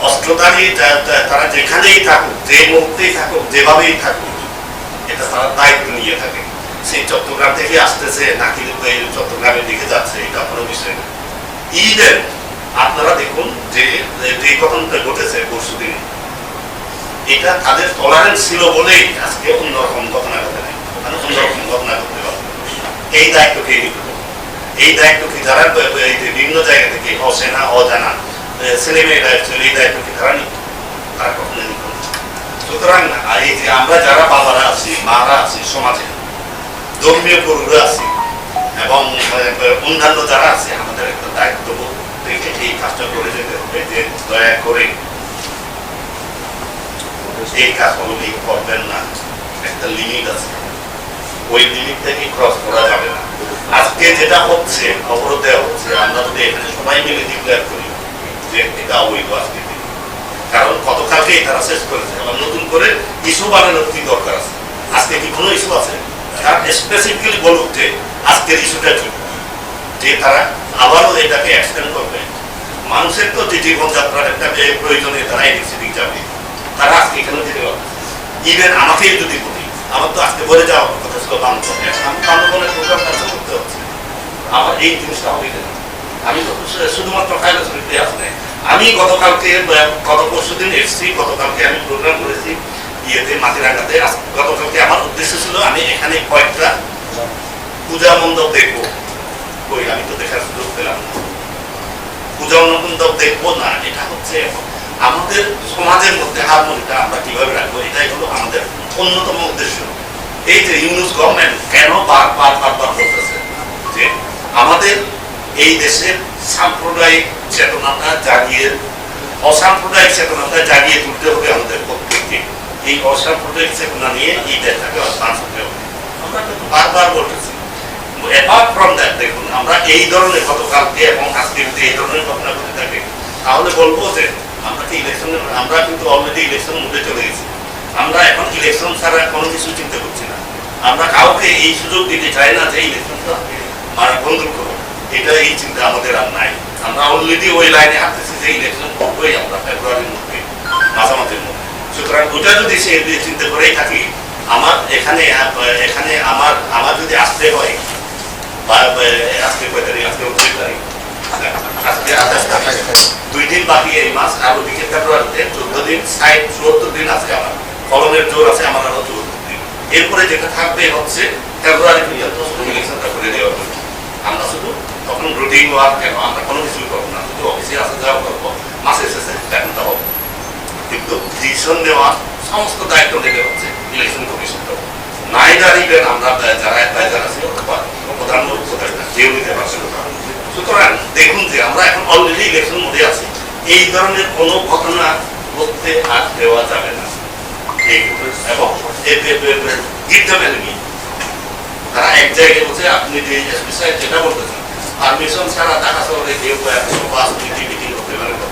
অস্ত্রধারী তারা যেখানেই থাকুক, যে মুহূর্তেই থাকুক, যেভাবেই থাকুক, এটা তারা দায়িত্ব নিয়ে থাকে। সেই চট্টগ্রাম থেকে আসতেছে নাকি চট্টগ্রামের দিকে যাচ্ছে, এটা কোনো বিষয় না। ইভেন আপনারা দেখুন যে ঘটনাটা ঘটেছে পরশুদিন, এটা তাদের টলারেন্স ছিল বলেই আজকে অন্যরকম ঘটনা ঘটে নাই, অন্যরকম ঘটনা ঘটতে পারে। এই দায়িত্ব কে নিতে হবে? এই দায়িত্ব কি যারা বিভিন্ন জায়গা থেকে অচেনা অজানা ছেলেমেয়েরা এই দায়িত্ব কি তারা নিত? তারা কখনো নিত না। সুতরাং এই যে আমরা যারা বাবারা আছি, মারা আছি, সমাজে ধর্মীয় গুরুরা আছি এবং অন্যান্য যারা আছে, আমাদের একটা দায়িত্ববোধ থেকে এই কাজটা করে যেতে হবে যে দয়া করে এই কাজ কোনোদিন করবেন না। একটা লিমিট আছে, ওই লিমিট থেকে ক্রস করা যাবে না। আজকে যেটা হচ্ছে, অবরোধ দেওয়া হচ্ছে, আমরা যদি এখানে সবাই মিলে ডিক্লেয়ার করি যে এটা অবৈধ আজকে, কারণ গতকালকে তারা শেষ করেছে, আবার নতুন করে ইস্যু বানানোর কি দরকার আছে? আজকে কি কোনো ইস্যু আছে? তারা স্পেসিফিক্যালি বলুক যে আজকের ইস্যুটা কি, যে তারা আবারও এটাকে এক্সটেন্ড করবে। মানুষের তো যে জীবনযাত্রার একটা প্রয়োজনে তারা এদিক সেদিক যাবে, তারা আজকে এখানে যেতে পারবে। ইভেন আমাকেই যদি বলি, আমার তো আজকে বলে যাওয়ার কথা ছিল বান্ধবনে, আমি বান্ধবনের প্রোগ্রাম ক্যান্সেল করতে হচ্ছে। আমার এই জিনিসটা হবে কেন? আমি তো শুধুমাত্র ফাইনান্সিতে আসলে আমি গতকালকে গত পরশুদিন এসেছি, গতকালকে আমি প্রোগ্রাম করেছি ইয়েতে মাটিরাঙ্গাতে। গতকালকে আমার উদ্দেশ্য ছিল আমি এখানে কয়েকটা পূজা মণ্ডপ দেখবো, কই আমি তো দেখার সুযোগ পেলাম না। পূজা মণ্ডপ দেখবো না, এটা হচ্ছে আমাদের সমাজের মধ্যে হারমোনিটা আমরা কিভাবে রাখবো, এটাই হলো আমাদের অন্যতম উদ্দেশ্য। এই যে ইউনুস গভর্নমেন্ট কেন বারবার বলতেছে যে আমাদের এই দেশের সাম্প্রদায়িক চেতনাটা জাগিয়ে, অসাম্প্রদায়িক চেতনাটা জাগিয়ে তুলতে হবে আমাদের প্রত্যেককে। এই অসাম্প্রদায়িক চেতনা নিয়ে এই দেশটাকে অ্যাডভান্স হতে হবে, আমরা কিন্তু বারবার বলতেছি। অ্যাপার্ট ফ্রম দ্যাট, দেখুন আমরা এই ধরনের গতকালকে এবং আজকে যদি এই ধরনের ঘটনা ঘটে থাকে, তাহলে বলবো যে আমরা কি ইলেকশনের, আমরা কিন্তু অলরেডি ইলেকশন মুডে চলে গেছি। আমরা এখন ইলেকশন ছাড়া কোনো কিছু চিন্তা করছি না। আমরা কাউকে এই সুযোগ দিতে চাই না যে ইলেকশনটা মানে বন্ধ করবো, এটা এই চিন্তা আমাদের আর নাই। আমরা অলরেডি ওই লাইনে হাঁটতেছি যে ইলেকশন করবোই আমরা ফেব্রুয়ারির মধ্যে, মাঝামাঝির মধ্যে। সুতরাং ওটা যদি সে চিন্তা করেই থাকি, আমার এখানে আমার যদি আসতে হয়, বা আজকে কয় তারিখ, আজকে 29 তারিখ, আজকে 28 তারিখ, 2 দিন বাকি এই মাস, আর ওদিকে ফেব্রুয়ারিতে 14 দিন, 74 দিন আছে আমার, ফলনের জোর আছে আমার আরো 74 দিন। এরপরে যেটা থাকবে হচ্ছে ফেব্রুয়ারি পর্যন্ত শুধু ইলেকশনটা করে দেওয়া হবে। আমরা শুধু তখন রুটিন ওয়ার্ক কেন, আমরা কোনো কিছুই করবো না, শুধু অফিসে আসা যাওয়া করবো, মাসের শেষে এখনটা হবে। কিন্তু ডিসিশন নেওয়া সমস্ত দায়িত্ব নেবে হচ্ছে ইলেকশন কমিশনটা। নাইদার ইভেন আমরা যারা অ্যাডভাইজার আছে অথবা প্রধানমন্ত্রী উপদেষ্টা কেউ নিতে পারছে না। সুতরাং দেখুন যে আমরা এখন অলরেডি ইলেকশন মোডে আছি, এই ধরনের কোনো ঘটনা করতে আর দেওয়া যাবে না। এবং তারা এক জায়গায় বলছে, আপনি যে এসপি সাহেব যেটা বলতেছেন, পারমিশন ছাড়া ঢাকা শহরে কেউ বাস মিটিং করতে পারে না,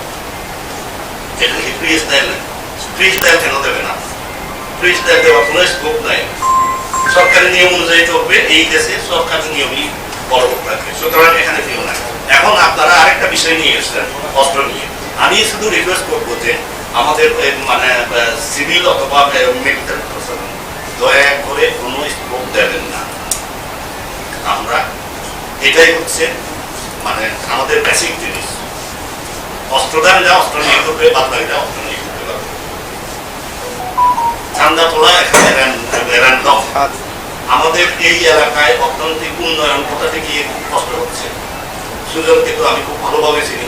এটা কি ফ্রি স্টাইল? ফ্রি স্টাইল কেন দেবে না? ফ্রি স্টাইল দেওয়ার কোনো স্কোপ নাই। সরকারি নিয়ম অনুযায়ী চলবে, এই দেশে সরকারি নিয়মই বলবৎ থাকবে। সুতরাং এখানে কেউ নাই। এখন আপনারা আরেকটা বিষয় নিয়ে এসছেন, অস্ত্র নিয়ে। আমি শুধু রিকোয়েস্ট করবো যে আমাদের মানে সিভিল অথবা মিলিটারি প্রশাসন দয়া করে কোনো স্কোপ দেবেন না। আমরা এটাই হচ্ছে মানে আমাদের বেসিক জিনিস। অস্ত্রদান যা অস্ত্র নিয়ে করবে, বাদ বাকিটা অস্ত্র নিয়ে করতে পারবে। চান্দা তোলা এখানে র্যান্ডম। আমাদের এই এলাকায় অর্থনৈতিক উন্নয়ন কোথাতে গিয়ে খুব কষ্ট হচ্ছে। সুজনকে তো আমি খুব ভালোভাবে চিনি।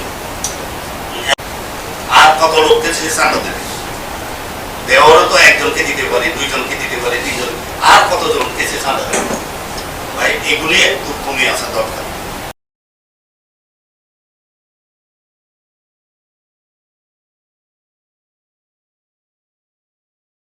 আর কত লোককে সে চান্দা দেবে? দেওয়ারও তো একজনকে দিতে পারি, 2 জনকে দিতে পারি, 3 জন, আর কতজনকে সে চান্দা দেবে? ভাই এগুলি একটু কমে আসা দরকার।